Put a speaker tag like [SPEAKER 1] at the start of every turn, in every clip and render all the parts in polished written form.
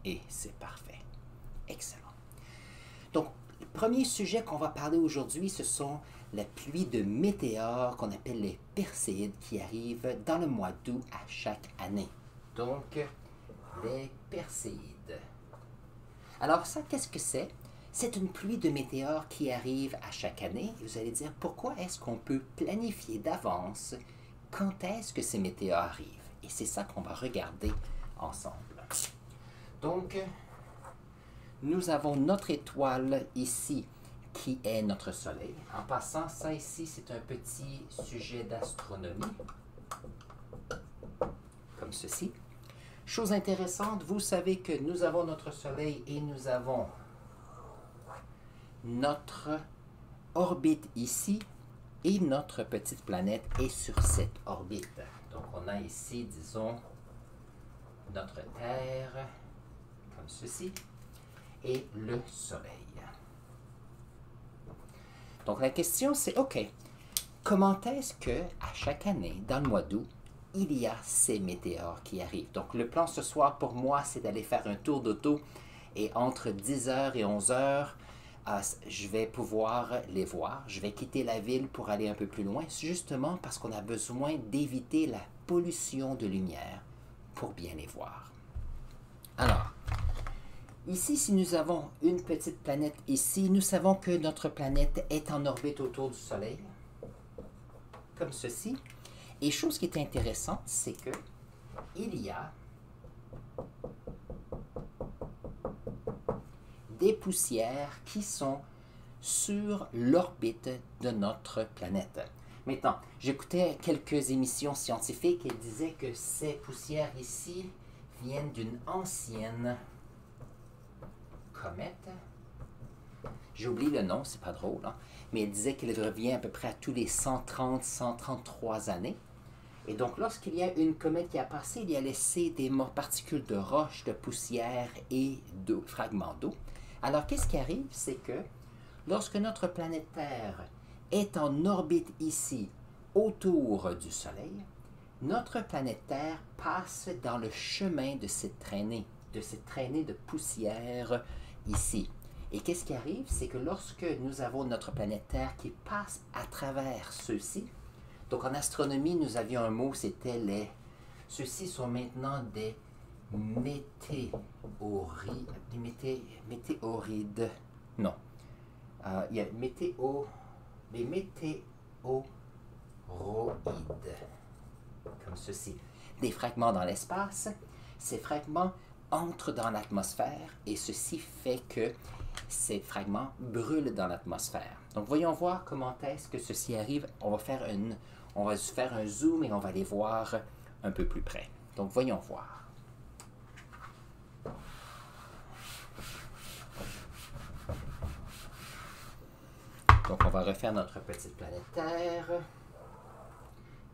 [SPEAKER 1] Et c'est parfait. Excellent. Donc, le premier sujet qu'on va parler aujourd'hui, ce sont la pluie de météores qu'on appelle les Perséides qui arrivent dans le mois d'août à chaque année. Donc, les Perséides. Alors ça, qu'est-ce que c'est? C'est une pluie de météores qui arrive à chaque année. Et vous allez dire, pourquoi est-ce qu'on peut planifier d'avance quand est-ce que ces météores arrivent? Et c'est ça qu'on va regarder ensemble. Donc, nous avons notre étoile ici qui est notre Soleil. En passant, ça ici, c'est un petit sujet d'astronomie, comme ceci. Chose intéressante, vous savez que nous avons notre Soleil et nous avons notre orbite ici et notre petite planète est sur cette orbite. Donc on a ici, disons, notre Terre, comme ceci, et le Soleil. Donc la question c'est, OK, comment est-ce que à chaque année, dans le mois d'août, il y a ces météores qui arrivent? Donc le plan ce soir pour moi, c'est d'aller faire un tour d'auto et entre 10h et 11h, je vais pouvoir les voir. Je vais quitter la ville pour aller un peu plus loin, justement parce qu'on a besoin d'éviter la pollution de lumière pour bien les voir. Alors, ici, si nous avons une petite planète ici, nous savons que notre planète est en orbite autour du Soleil, comme ceci. Et chose qui est intéressante, c'est que il y a des poussières qui sont sur l'orbite de notre planète. Maintenant, j'écoutais quelques émissions scientifiques et disaient que ces poussières ici viennent d'une ancienne comète. J'oublie le nom, c'est pas drôle, hein? Mais elle disait qu'elle revient à peu près à tous les 130-133 années. Et donc, lorsqu'il y a une comète qui a passé, il y a laissé des particules de roche, de poussière et de fragments d'eau. Alors, qu'est-ce qui arrive? C'est que lorsque notre planète Terre est en orbite ici, autour du Soleil, notre planète Terre passe dans le chemin de cette traînée de poussière ici. Et qu'est-ce qui arrive? C'est que lorsque nous avons notre planète Terre qui passe à travers ceux-ci, donc en astronomie, nous avions un mot, c'était les... Ceux-ci sont maintenant des météorides. Non. Il y a les météoroïdes, comme ceci. Des fragments dans l'espace. Ces fragments entrent dans l'atmosphère et ceci fait que ces fragments brûlent dans l'atmosphère. Donc voyons voir comment est-ce que ceci arrive. On va faire un zoom et on va les voir un peu plus près. Donc voyons voir. Donc on va refaire notre petite planète Terre,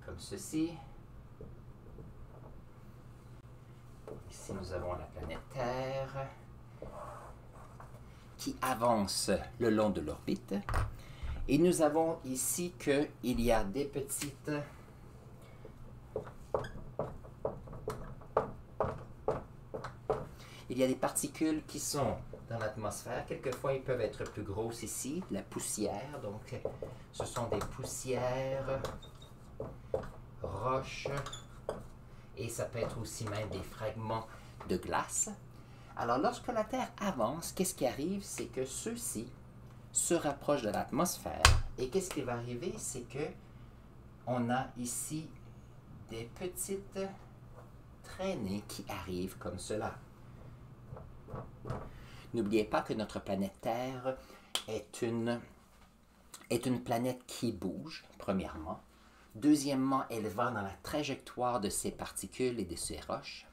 [SPEAKER 1] comme ceci. Ici nous avons la planète Terre qui avance le long de l'orbite. Et nous avons ici qu'il y a des petites... Il y a des particules qui sont dans l'atmosphère. Quelquefois, ils peuvent être plus grosses ici, la poussière. Donc, ce sont des poussières, roches, et ça peut être aussi même des fragments de glace. Alors, lorsque la Terre avance, qu'est-ce qui arrive? C'est que ceux-ci se rapprochent de l'atmosphère. Et qu'est-ce qui va arriver? C'est que on a ici des petites traînées qui arrivent comme cela. N'oubliez pas que notre planète Terre est une planète qui bouge, premièrement. Deuxièmement, elle va dans la trajectoire de ces particules et de ces roches.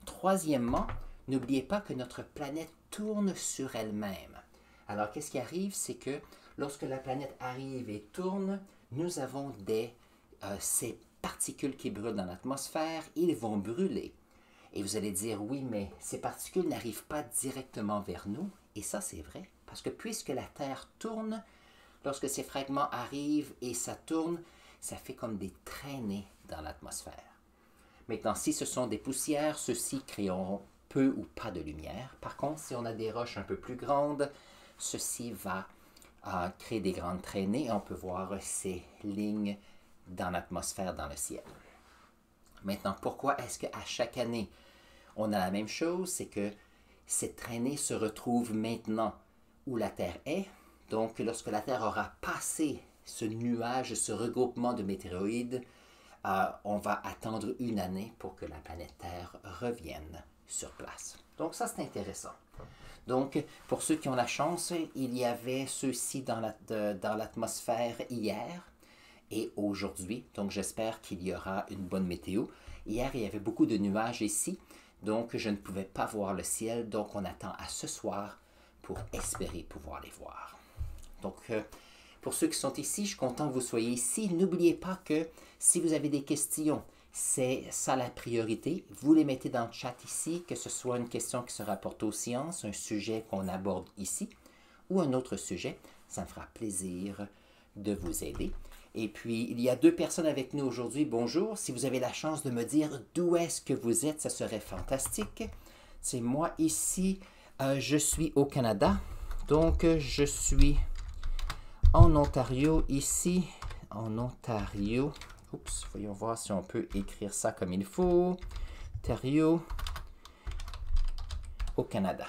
[SPEAKER 1] Troisièmement, n'oubliez pas que notre planète tourne sur elle-même. Alors, qu'est-ce qui arrive? C'est que lorsque la planète arrive et tourne, nous avons ces particules qui brûlent dans l'atmosphère, ils vont brûler. Et vous allez dire, oui, mais ces particules n'arrivent pas directement vers nous. Et ça, c'est vrai, parce que puisque la Terre tourne, lorsque ces fragments arrivent et ça tourne, ça fait comme des traînées dans l'atmosphère. Maintenant, si ce sont des poussières, ceux-ci créeront peu ou pas de lumière. Par contre, si on a des roches un peu plus grandes, ceci va créer des grandes traînées et on peut voir ces lignes dans l'atmosphère, dans le ciel. Maintenant, pourquoi est-ce qu'à chaque année, on a la même chose? C'est que cette traînée se retrouve maintenant où la Terre est. Donc, lorsque la Terre aura passé ce nuage, ce regroupement de météoroïdes, on va attendre une année pour que la planète Terre revienne sur place. Donc, ça, c'est intéressant. Donc, pour ceux qui ont la chance, il y avait ceux-ci dans l'atmosphère hier et aujourd'hui. Donc, j'espère qu'il y aura une bonne météo. Hier, il y avait beaucoup de nuages ici, donc je ne pouvais pas voir le ciel. Donc, on attend à ce soir pour espérer pouvoir les voir. Donc, pour ceux qui sont ici, je suis content que vous soyez ici. N'oubliez pas que si vous avez des questions, c'est ça la priorité. Vous les mettez dans le chat ici, que ce soit une question qui se rapporte aux sciences, un sujet qu'on aborde ici ou un autre sujet. Ça me fera plaisir de vous aider. Et puis, il y a 2 personnes avec nous aujourd'hui. Bonjour. Si vous avez la chance de me dire d'où est-ce que vous êtes, ça serait fantastique. C'est moi ici. Je suis au Canada. Donc, je suis en Ontario ici. En Ontario. Oups, voyons voir si on peut écrire ça comme il faut. Ontario, au Canada.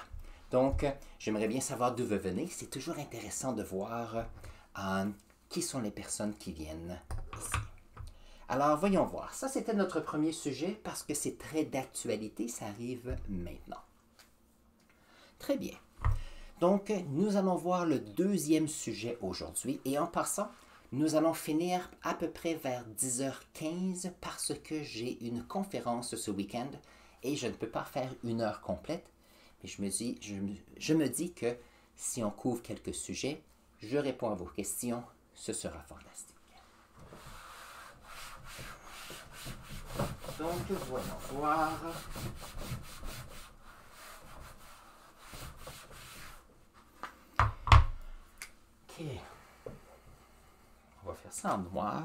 [SPEAKER 1] Donc, j'aimerais bien savoir d'où vous venez. C'est toujours intéressant de voir qui sont les personnes qui viennent ici. Alors, voyons voir. Ça, c'était notre premier sujet parce que c'est très d'actualité. Ça arrive maintenant. Très bien. Donc, nous allons voir le deuxième sujet aujourd'hui. Et en passant, nous allons finir à peu près vers 10h15 parce que j'ai une conférence ce week-end et je ne peux pas faire 1 heure complète. Mais je me dis que si on couvre quelques sujets, je réponds à vos questions, ce sera fantastique. Donc, voyons voir. OK. On va faire ça en noir.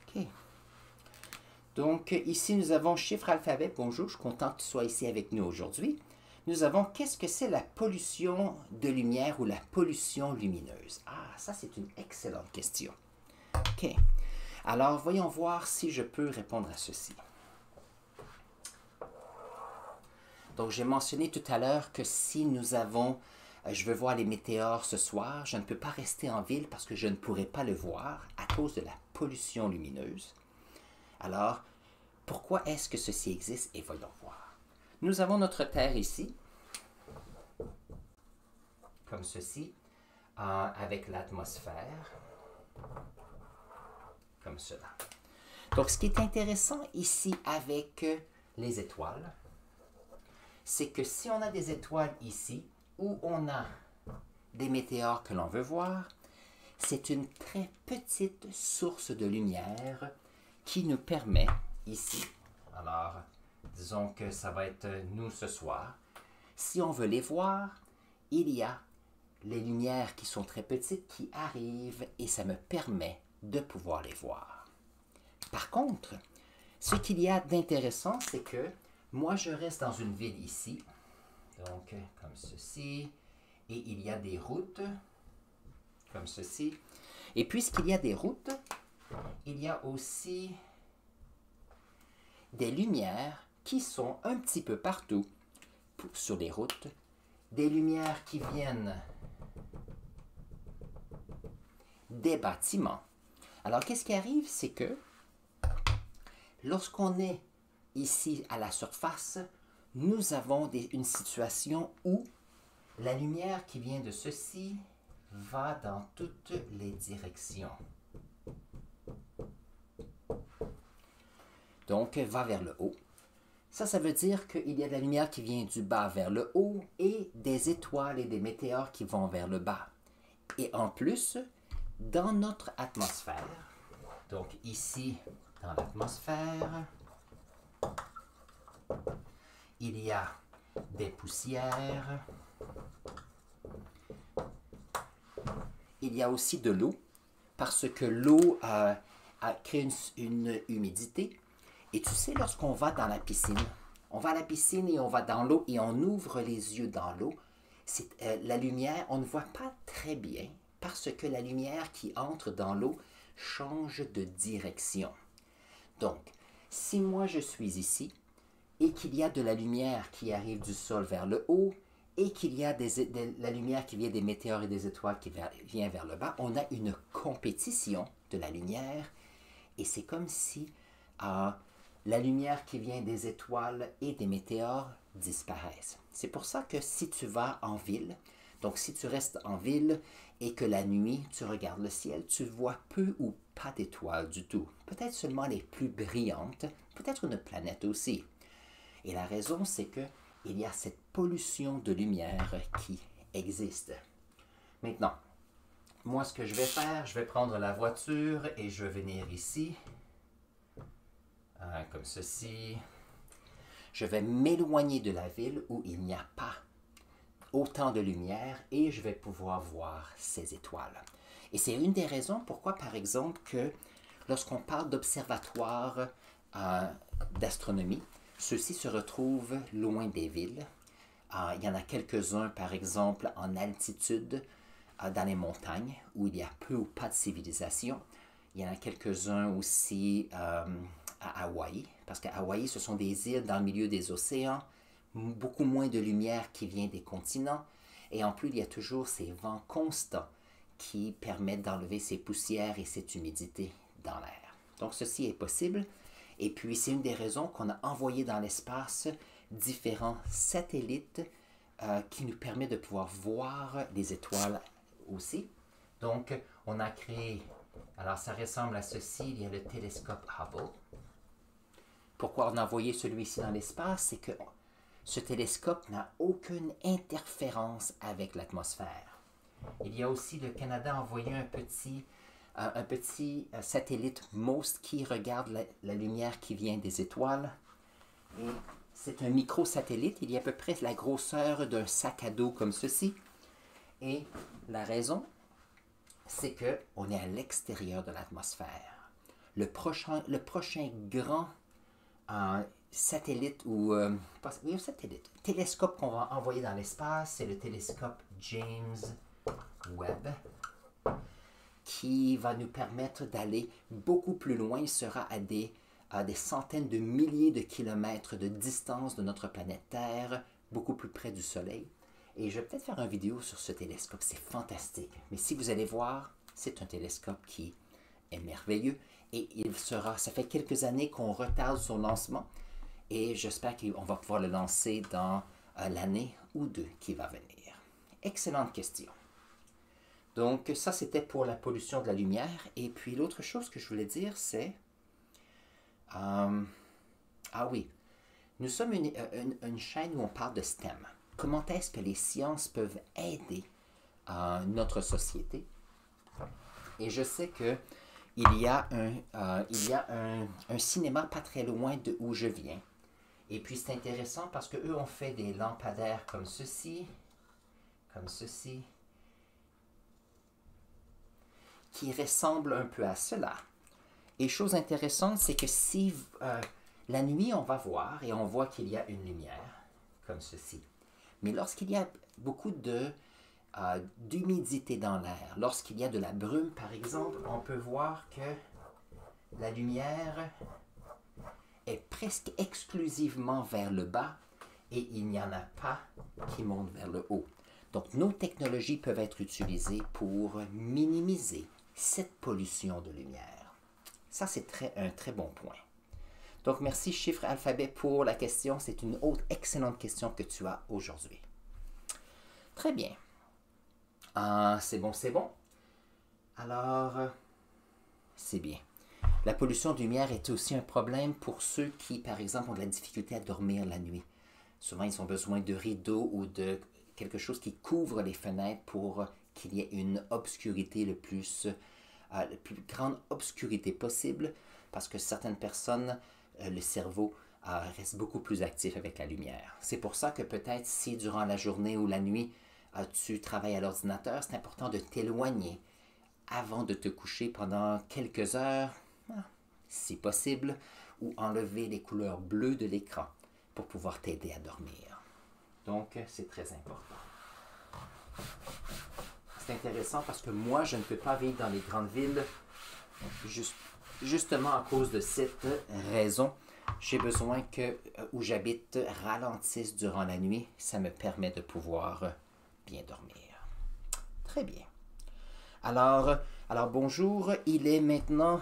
[SPEAKER 1] OK. Donc, ici, nous avons chiffre alphabet. Bonjour, je suis content que tu sois ici avec nous aujourd'hui. Nous avons qu'est-ce que c'est la pollution de lumière ou la pollution lumineuse? Ah, ça, c'est une excellente question. OK. Alors, voyons voir si je peux répondre à ceci. Donc, j'ai mentionné tout à l'heure que si nous avons, je veux voir les météores ce soir, je ne peux pas rester en ville parce que je ne pourrai pas le voir à cause de la pollution lumineuse. Alors, pourquoi est-ce que ceci existe? Et voyons voir. Nous avons notre Terre ici, comme ceci, avec l'atmosphère, comme cela. Donc, ce qui est intéressant ici avec les étoiles, c'est que si on a des étoiles ici, où on a des météores que l'on veut voir, c'est une très petite source de lumière qui nous permet ici, alors disons que ça va être nous ce soir, si on veut les voir, il y a les lumières qui sont très petites qui arrivent et ça me permet de pouvoir les voir. Par contre, ce qu'il y a d'intéressant, c'est que moi je reste dans une ville ici, donc comme ceci, et il y a des routes, comme ceci. Et puisqu'il y a des routes, il y a aussi des lumières qui sont un petit peu partout sur les routes, des lumières qui viennent des bâtiments. Alors, qu'est-ce qui arrive? C'est que lorsqu'on est ici à la surface, nous avons une situation où la lumière qui vient de ceci va dans toutes les directions. Donc, va vers le haut. Ça veut dire qu'il y a de la lumière qui vient du bas vers le haut et des étoiles et des météores qui vont vers le bas. Et en plus, dans notre atmosphère, donc ici, dans l'atmosphère, Il y a des poussières. Il y a aussi de l'eau, parce que l'eau crée une humidité. Et tu sais, lorsqu'on va dans la piscine, on va à la piscine et on va dans l'eau et on ouvre les yeux dans l'eau, la lumière, on ne voit pas très bien parce que la lumière qui entre dans l'eau change de direction. Donc, si moi je suis ici et qu'il y a de la lumière qui arrive du sol vers le haut et qu'il y a de la lumière qui vient des météores et des étoiles qui vient vers le bas, on a une compétition de la lumière et c'est comme si la lumière qui vient des étoiles et des météores disparaissent. C'est pour ça que si tu vas en ville, donc si tu restes en ville et que la nuit tu regardes le ciel, tu vois peu ou pas d'étoiles du tout. Peut-être seulement les plus brillantes, peut-être une planète aussi. Et la raison, c'est que il y a cette pollution de lumière qui existe. Maintenant, moi, ce que je vais faire, je vais prendre la voiture et je vais venir ici, comme ceci. Je vais m'éloigner de la ville où il n'y a pas autant de lumière et je vais pouvoir voir ces étoiles. Et c'est une des raisons pourquoi, par exemple, que lorsqu'on parle d'observatoires d'astronomie, ceux-ci se retrouvent loin des villes. Il y en a quelques-uns, par exemple, en altitude, dans les montagnes, où il y a peu ou pas de civilisation. Il y en a quelques-uns aussi à Hawaï, parce qu'à Hawaï, ce sont des îles dans le milieu des océans, beaucoup moins de lumière qui vient des continents, et en plus, il y a toujours ces vents constants qui permettent d'enlever ces poussières et cette humidité dans l'air. Donc, ceci est possible. Et puis, c'est une des raisons qu'on a envoyé dans l'espace différents satellites qui nous permettent de pouvoir voir les étoiles aussi. Donc, on a créé, alors ça ressemble à ceci, il y a le télescope Hubble. Pourquoi on a envoyé celui-ci dans l'espace? C'est que ce télescope n'a aucune interférence avec l'atmosphère. Il y a aussi, le Canada a envoyé un petit satellite MOST qui regarde la lumière qui vient des étoiles. Et c'est un microsatellite, il y a à peu près la grosseur d'un sac à dos comme ceci. Et la raison, c'est qu'on est à l'extérieur de l'atmosphère. Le prochain grand satellite ou télescope qu'on va envoyer dans l'espace, c'est le télescope James Webb, qui va nous permettre d'aller beaucoup plus loin. Il sera à des centaines de milliers de kilomètres de distance de notre planète Terre, beaucoup plus près du Soleil. Et je vais peut-être faire une vidéo sur ce télescope, c'est fantastique. Mais si vous allez voir, c'est un télescope qui est merveilleux. Et ça fait quelques années qu'on retarde son lancement. Et j'espère qu'on va pouvoir le lancer dans l'année ou deux qui va venir. Excellente question. Donc ça, c'était pour la pollution de la lumière. Et puis l'autre chose que je voulais dire, c'est... oui, nous sommes une chaîne où on parle de STEM. Comment est-ce que les sciences peuvent aider notre société? Et je sais que il y a un cinéma pas très loin de où je viens. Et puis c'est intéressant parce qu'eux ont fait des lampadaires comme ceci, qui ressemblent un peu à cela. Et chose intéressante, c'est que si la nuit on va voir et on voit qu'il y a une lumière, comme ceci. Mais lorsqu'il y a beaucoup d'humidité dans l'air, lorsqu'il y a de la brume par exemple, on peut voir que la lumière est presque exclusivement vers le bas et il n'y en a pas qui montent vers le haut. Donc nos technologies peuvent être utilisées pour minimiser cette pollution de lumière. Ça, c'est un très bon point. Donc merci Chiffre Alphabet pour la question. C'est une autre excellente question que tu as aujourd'hui. Très bien. C'est bon, c'est bon. Alors, c'est bien. La pollution de lumière est aussi un problème pour ceux qui, par exemple, ont de la difficulté à dormir la nuit. Souvent, ils ont besoin de rideaux ou de quelque chose qui couvre les fenêtres pour qu'il y ait une obscurité la plus grande obscurité possible, parce que certaines personnes, le cerveau reste beaucoup plus actif avec la lumière. C'est pour ça que peut-être si durant la journée ou la nuit, tu travailles à l'ordinateur, c'est important de t'éloigner avant de te coucher pendant quelques heures, si possible, ou enlever les couleurs bleues de l'écran pour pouvoir t'aider à dormir. Donc, c'est très important. C'est intéressant parce que moi, je ne peux pas vivre dans les grandes villes justement à cause de cette raison. J'ai besoin que où j'habite ralentisse durant la nuit. Ça me permet de pouvoir bien dormir. Très bien. Alors bonjour, il est maintenant,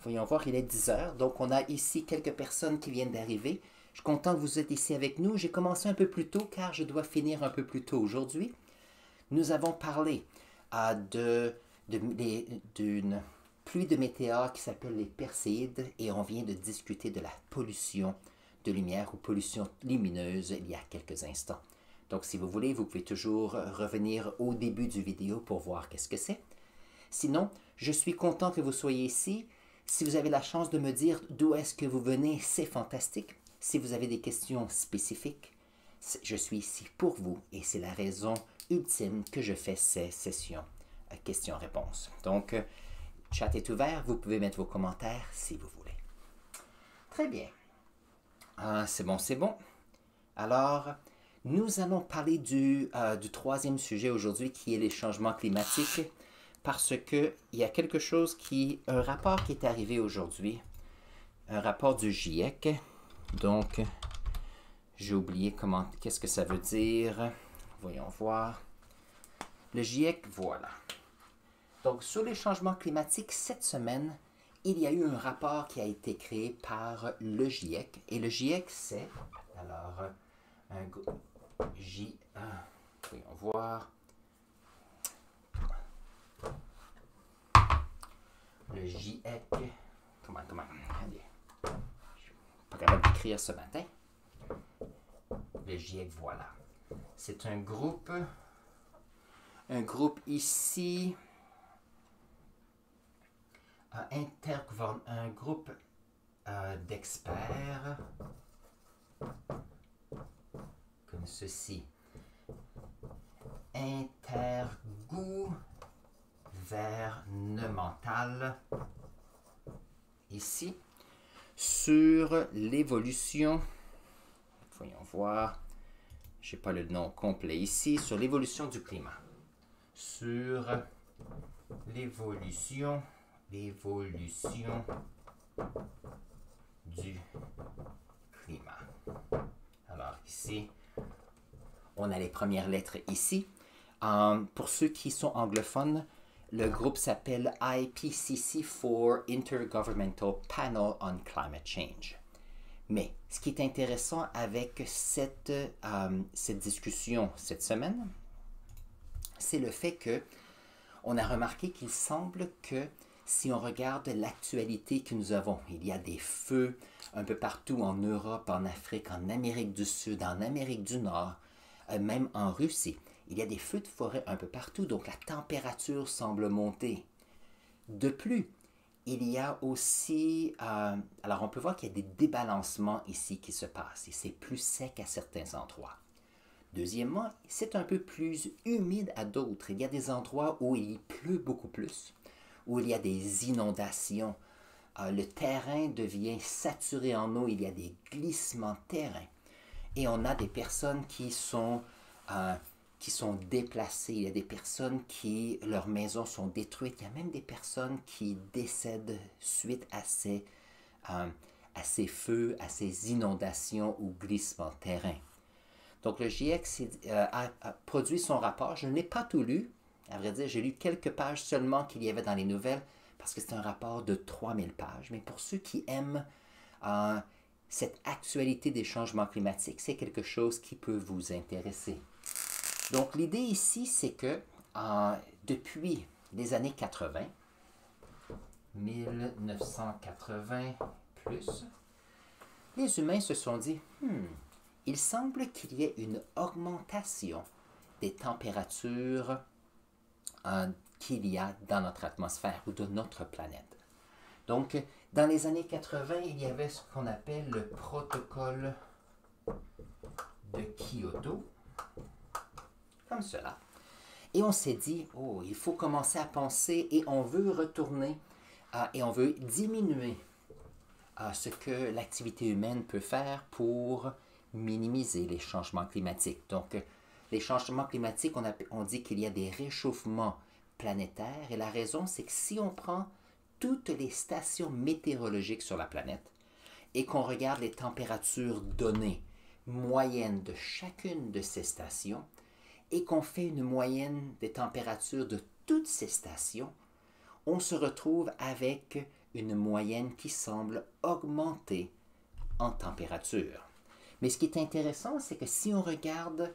[SPEAKER 1] voyons voir, il est 10 heures. Donc, on a ici quelques personnes qui viennent d'arriver. Je suis content que vous êtes ici avec nous. J'ai commencé un peu plus tôt car je dois finir un peu plus tôt aujourd'hui. Nous avons parlé d'une pluie de météores qui s'appelle les Perséides et on vient de discuter de la pollution de lumière ou pollution lumineuse il y a quelques instants. Donc, si vous voulez, vous pouvez toujours revenir au début du vidéo pour voir qu'est-ce que c'est. Sinon, je suis content que vous soyez ici. Si vous avez la chance de me dire d'où est-ce que vous venez, c'est fantastique. Si vous avez des questions spécifiques, je suis ici pour vous et c'est la raison ultime que je fais ces sessions questions-réponses. Donc, chat est ouvert, vous pouvez mettre vos commentaires si vous voulez. Très bien. C'est bon, c'est bon. Alors, nous allons parler du troisième sujet aujourd'hui qui est les changements climatiques parce qu'il y a quelque chose un rapport qui est arrivé aujourd'hui, un rapport du GIEC. Donc, j'ai oublié qu'est-ce que ça veut dire. Voyons voir. Le GIEC, voilà. Donc, sur les changements climatiques, cette semaine, il y a eu un rapport qui a été créé par le GIEC. Et le GIEC, c'est, alors, voyons voir. Le GIEC, comment, allez, je ne suis pas capable d'écrire ce matin. Le GIEC, voilà. C'est un groupe ici, un groupe d'experts comme ceci. Intergouvernemental ici sur l'évolution, voyons voir, je n'ai pas le nom complet ici, sur l'évolution du climat. Sur l'évolution du climat. Alors ici, on a les premières lettres ici. Pour ceux qui sont anglophones, le groupe s'appelle IPCC for Intergovernmental Panel on Climate Change. Mais ce qui est intéressant avec cette discussion cette semaine, c'est le fait que on a remarqué qu'il semble que si on regarde l'actualité que nous avons, il y a des feux un peu partout en Europe, en Afrique, en Amérique du Sud, en Amérique du Nord, même en Russie. Il y a des feux de forêt un peu partout, donc la température semble monter. De plus, il y a aussi, alors on peut voir qu'il y a des débalancements ici qui se passent et c'est plus sec à certains endroits. Deuxièmement, c'est un peu plus humide à d'autres. Il y a des endroits où il pleut beaucoup plus, où il y a des inondations. Le terrain devient saturé en eau, il y a des glissements de terrain. Et on a des personnes qui sont déplacées, il y a des personnes leurs maisons sont détruites, il y a même des personnes qui décèdent suite à ces feux, à ces inondations ou glissements de terrain. Donc le GIEC a produit son rapport, je ne l'ai pas tout lu, à vrai dire, j'ai lu quelques pages seulement qu'il y avait dans les nouvelles, parce que c'est un rapport de 3000 pages, mais pour ceux qui aiment cette actualité des changements climatiques, c'est quelque chose qui peut vous intéresser. Donc, l'idée ici, c'est que depuis les années 80, 1980 plus, les humains se sont dit, il semble qu'il y ait une augmentation des températures qu'il y a dans notre atmosphère ou de notre planète. Donc, Dans les années 80, il y avait ce qu'on appelle le protocole de Kyoto, comme cela. Et on s'est dit, oh, il faut commencer à penser et on veut retourner et on veut diminuer ce que l'activité humaine peut faire pour minimiser les changements climatiques. Donc, les changements climatiques, on dit qu'il y a des réchauffements planétaires et la raison, c'est que si on prend toutes les stations météorologiques sur la planète et qu'on regarde les températures données moyennes de chacune de ces stations et qu'on fait une moyenne des températures de toutes ces stations, on se retrouve avec une moyenne qui semble augmenter en température. Mais ce qui est intéressant, c'est que si on regarde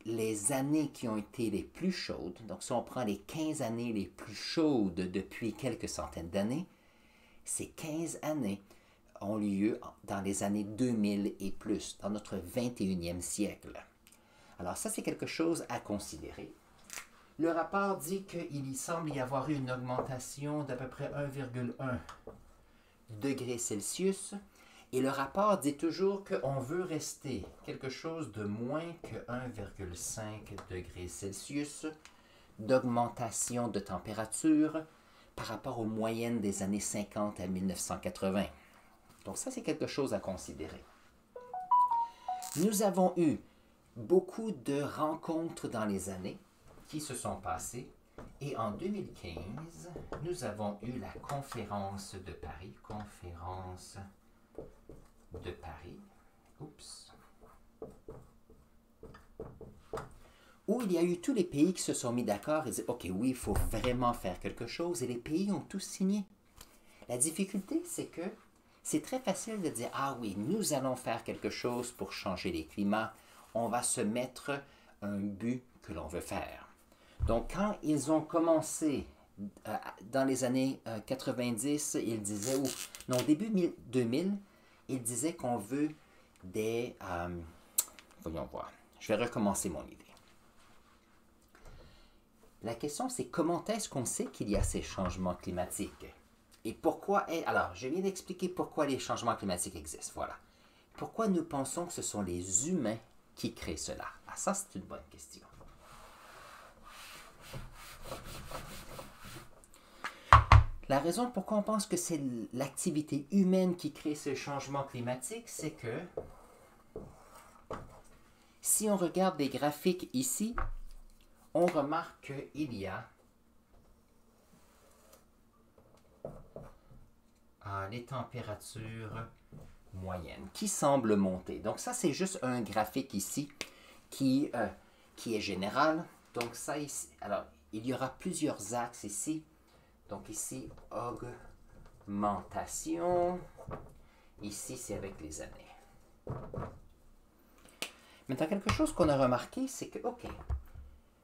[SPEAKER 1] les années qui ont été les plus chaudes, donc si on prend les 15 années les plus chaudes depuis quelques centaines d'années, ces 15 années ont lieu dans les années 2000 et plus, dans notre 21e siècle. Alors ça, c'est quelque chose à considérer. Le rapport dit qu'il semble y avoir eu une augmentation d'à peu près 1,1 degré Celsius. Et le rapport dit toujours qu'on veut rester quelque chose de moins que 1,5 degré Celsius d'augmentation de température par rapport aux moyennes des années 50 à 1980. Donc ça, c'est quelque chose à considérer. Nous avons eu beaucoup de rencontres dans les années qui se sont passées. Et en 2015, nous avons eu la conférence de Paris. Conférence de Paris. Oups. Où il y a eu tous les pays qui se sont mis d'accord et dit OK, oui, il faut vraiment faire quelque chose. Et les pays ont tous signé. La difficulté, c'est que c'est très facile de dire ah oui, nous allons faire quelque chose pour changer les climats. On va se mettre un but que l'on veut faire. Donc, quand ils ont commencé dans les années 90, ils disaient, ou non, début 2000, ils disaient qu'on veut des... voyons voir, je vais recommencer mon idée. La question, c'est comment est-ce qu'on sait qu'il y a ces changements climatiques? Et pourquoi... Alors, je viens d'expliquer pourquoi les changements climatiques existent, voilà. Pourquoi nous pensons que ce sont les humains qui créent cela? Ah, ça, c'est une bonne question. La raison pourquoi on pense que c'est l'activité humaine qui crée ce changement climatique, c'est que si on regarde les graphiques ici, on remarque qu'il y a les températures moyennes qui semblent monter. Donc ça, c'est juste un graphique ici qui est général. Donc ça ici, alors il y aura plusieurs axes ici. Donc ici, augmentation. Ici, c'est avec les années. Maintenant, quelque chose qu'on a remarqué, c'est que, OK,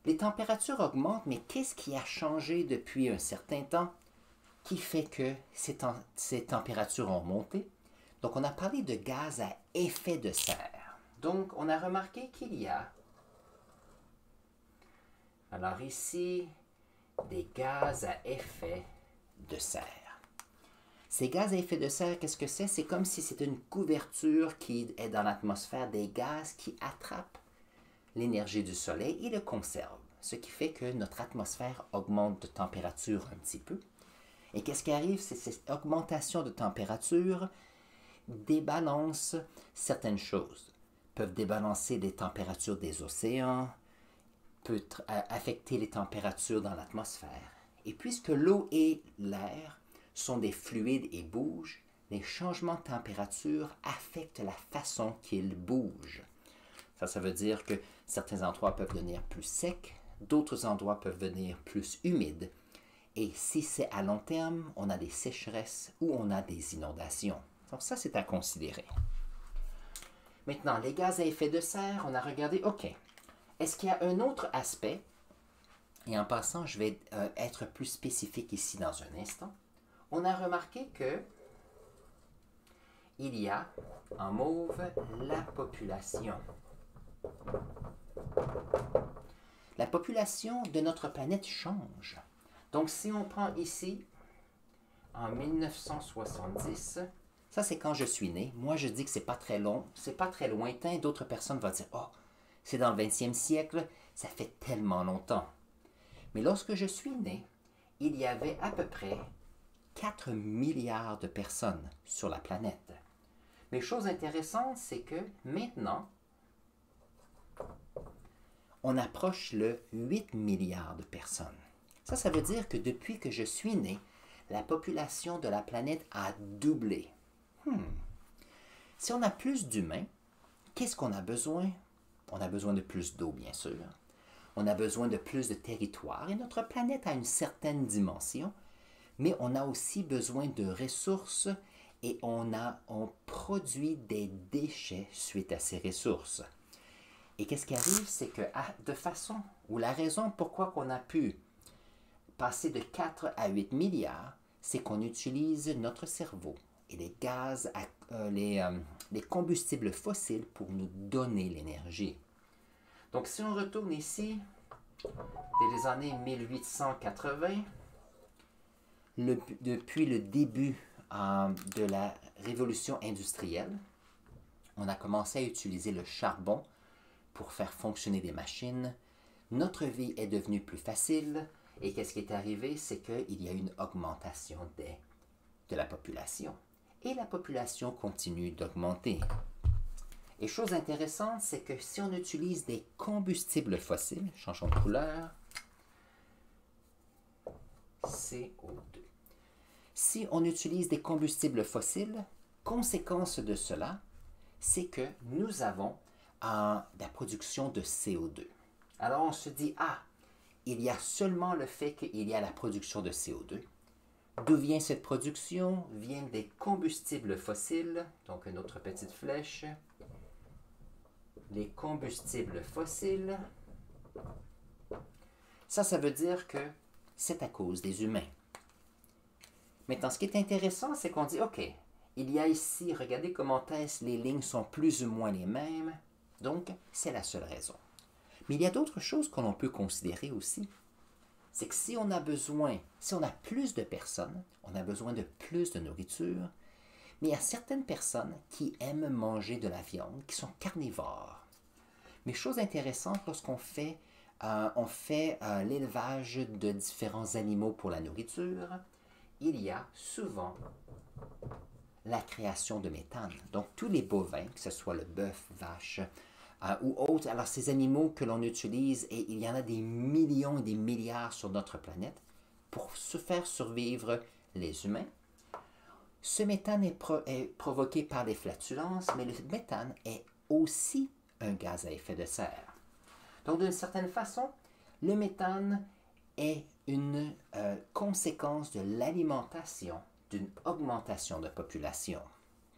[SPEAKER 1] les températures augmentent, mais qu'est-ce qui a changé depuis un certain temps qui fait que ces températures ont monté? Donc, on a parlé de gaz à effet de serre. Donc, on a remarqué qu'il y a, alors ici, des gaz à effet de serre. Ces gaz à effet de serre, qu'est-ce que c'est? C'est comme si c'était une couverture qui est dans l'atmosphère, des gaz qui attrapent l'énergie du soleil et le conservent. Ce qui fait que notre atmosphère augmente de température un petit peu. Et qu'est-ce qui arrive? C'est cette augmentation de température débalance certaines choses. Peuvent débalancer les températures des océans, peut affecter les températures dans l'atmosphère. Et puisque l'eau et l'air sont des fluides et bougent, les changements de température affectent la façon qu'ils bougent. Ça veut dire que certains endroits peuvent devenir plus secs, d'autres endroits peuvent devenir plus humides. Et si c'est à long terme, on a des sécheresses ou on a des inondations. Donc ça, c'est à considérer. Maintenant, les gaz à effet de serre, on a regardé, OK, est-ce qu'il y a un autre aspect? Et en passant, je vais être plus spécifique ici dans un instant. On a remarqué que il y a, en mauve, la population. La population de notre planète change. Donc, si on prend ici, en 1970. Ça, c'est quand je suis né. Moi, je dis que c'est pas très long, c'est pas très lointain. D'autres personnes vont dire, oh, c'est dans le 20e siècle, ça fait tellement longtemps. Mais lorsque je suis né, il y avait à peu près 4 milliards de personnes sur la planète. Mais chose intéressante, c'est que maintenant, on approche le 8 milliards de personnes. Ça veut dire que depuis que je suis né, la population de la planète a doublé. Si on a plus d'humains, qu'est-ce qu'on a besoin? On a besoin de plus d'eau, bien sûr. On a besoin de plus de territoire. Et notre planète a une certaine dimension, mais on a aussi besoin de ressources et on produit des déchets suite à ces ressources. Et qu'est-ce qui arrive, c'est que de façon, ou la raison pourquoi on a pu passer de 4 à 8 milliards, c'est qu'on utilise notre cerveau et les gaz, les combustibles fossiles pour nous donner l'énergie. Donc si on retourne ici, dès les années 1880, depuis le début de la révolution industrielle, on a commencé à utiliser le charbon pour faire fonctionner des machines. Notre vie est devenue plus facile. Et qu'est-ce qui est arrivé? C'est qu'il y a une augmentation de la population. Et la population continue d'augmenter. Et chose intéressante, c'est que si on utilise des combustibles fossiles, changeons de couleur, CO2. Si on utilise des combustibles fossiles, conséquence de cela, c'est que nous avons la production de CO2. Alors on se dit, il y a seulement le fait qu'il y a la production de CO2. D'où vient cette production? Vient des combustibles fossiles. Donc une autre petite flèche. Les combustibles fossiles. Ça veut dire que c'est à cause des humains. Maintenant, ce qui est intéressant, c'est qu'on dit, OK, il y a ici, regardez comment les lignes sont plus ou moins les mêmes. Donc, c'est la seule raison. Mais il y a d'autres choses qu'on peut considérer aussi. C'est que si on a plus de personnes, on a besoin de plus de nourriture, mais il y a certaines personnes qui aiment manger de la viande, qui sont carnivores. Mais chose intéressante, lorsqu'on fait, l'élevage de différents animaux pour la nourriture, il y a souvent la création de méthane. Donc tous les bovins, que ce soit le bœuf, vache, ou autres, alors ces animaux que l'on utilise, et il y en a des millions et des milliards sur notre planète, pour se faire survivre les humains. Ce méthane est provoqué par les flatulences, mais le méthane est aussi un gaz à effet de serre. Donc d'une certaine façon, le méthane est une conséquence de l'alimentation d'une augmentation de population.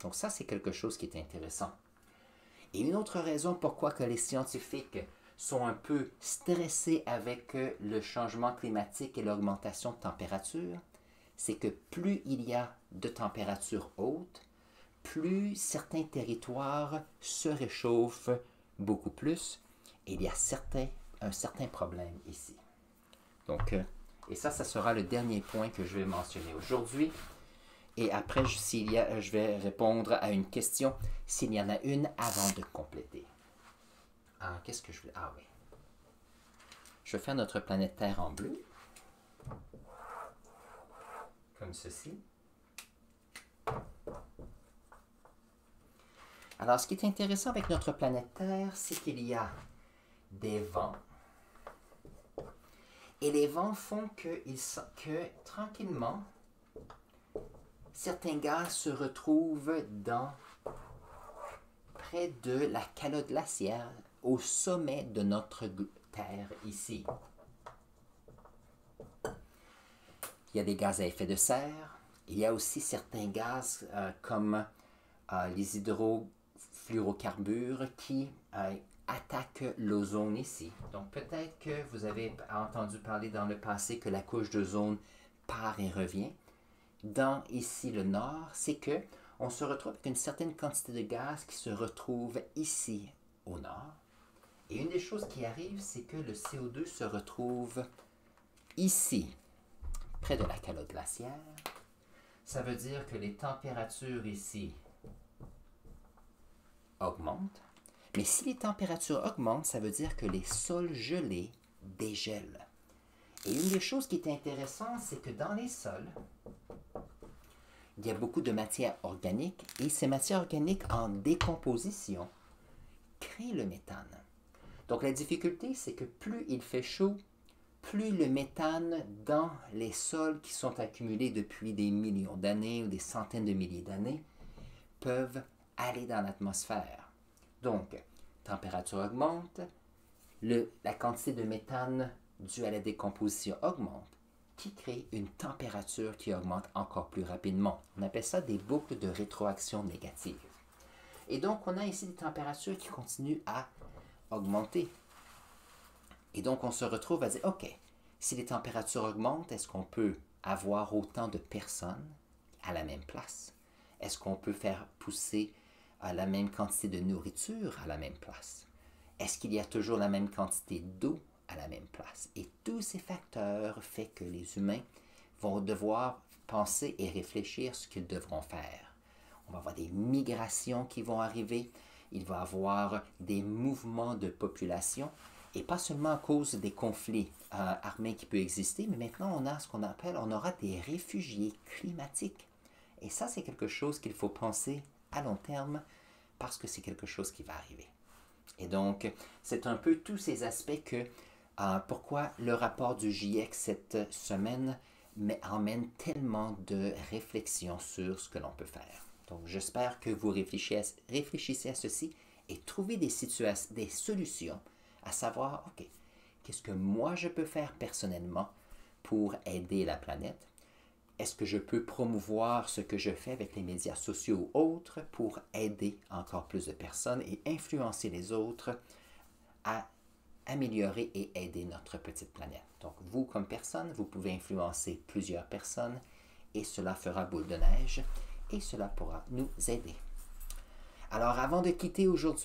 [SPEAKER 1] Donc ça, c'est quelque chose qui est intéressant. Et une autre raison pourquoi que les scientifiques sont un peu stressés avec le changement climatique et l'augmentation de température, c'est que plus il y a de température haute, plus certains territoires se réchauffent beaucoup plus, et il y a un certain problème ici. Donc, et ça sera le dernier point que je vais mentionner aujourd'hui. Et après, je vais répondre à une question, s'il y en a une, avant de compléter. Qu'est-ce que je vais... oui. Je vais faire notre planète Terre en bleu. Comme ceci. Alors, ce qui est intéressant avec notre planète Terre, c'est qu'il y a des vents. Et les vents font que tranquillement, certains gaz se retrouvent près de la calotte glaciaire, au sommet de notre Terre ici. Il y a des gaz à effet de serre. Il y a aussi certains gaz comme les hydrofluorocarbures qui attaquent l'ozone ici. Donc peut-être que vous avez entendu parler dans le passé que la couche d'ozone part et revient. Dans ici le nord, c'est que on se retrouve avec une certaine quantité de gaz qui se retrouve ici au nord. Et une des choses qui arrive, c'est que le CO2 se retrouve ici, près de la calotte glaciaire. ça veut dire que les températures ici augmentent. Mais si les températures augmentent, ça veut dire que les sols gelés dégèlent. Et une des choses qui est intéressante, c'est que dans les sols, il y a beaucoup de matière organique et ces matières organiques en décomposition créent le méthane. Donc la difficulté, c'est que plus il fait chaud, plus le méthane dans les sols qui sont accumulés depuis des millions d'années ou des centaines de milliers d'années peuvent aller dans l'atmosphère. Donc, température augmente, la quantité de méthane due à la décomposition augmente, qui crée une température qui augmente encore plus rapidement. On appelle ça des boucles de rétroaction négative. Et donc, on a ici des températures qui continuent à augmenter. Et donc, on se retrouve à dire, OK, si les températures augmentent, est-ce qu'on peut avoir autant de personnes à la même place? Est-ce qu'on peut faire pousser la même quantité de nourriture à la même place? Est-ce qu'il y a toujours la même quantité d'eau à la même place? Et tous ces facteurs font que les humains vont devoir penser et réfléchir ce qu'ils devront faire. On va avoir des migrations qui vont arriver, il va y avoir des mouvements de population, et pas seulement à cause des conflits armés qui peuvent exister, mais maintenant on a ce qu'on appelle, on aura des réfugiés climatiques. Et ça, c'est quelque chose qu'il faut penser à long terme parce que c'est quelque chose qui va arriver. Et donc, c'est un peu tous ces aspects que pourquoi le rapport du GIEC cette semaine emmène tellement de réflexions sur ce que l'on peut faire. Donc, j'espère que vous réfléchissez à ceci et trouvez des solutions à savoir, OK, qu'est-ce que moi je peux faire personnellement pour aider la planète? Est-ce que je peux promouvoir ce que je fais avec les médias sociaux ou autres pour aider encore plus de personnes et influencer les autres à améliorer et aider notre petite planète? Donc, vous, comme personne, vous pouvez influencer plusieurs personnes et cela fera boule de neige et cela pourra nous aider. Alors, avant de quitter aujourd'hui,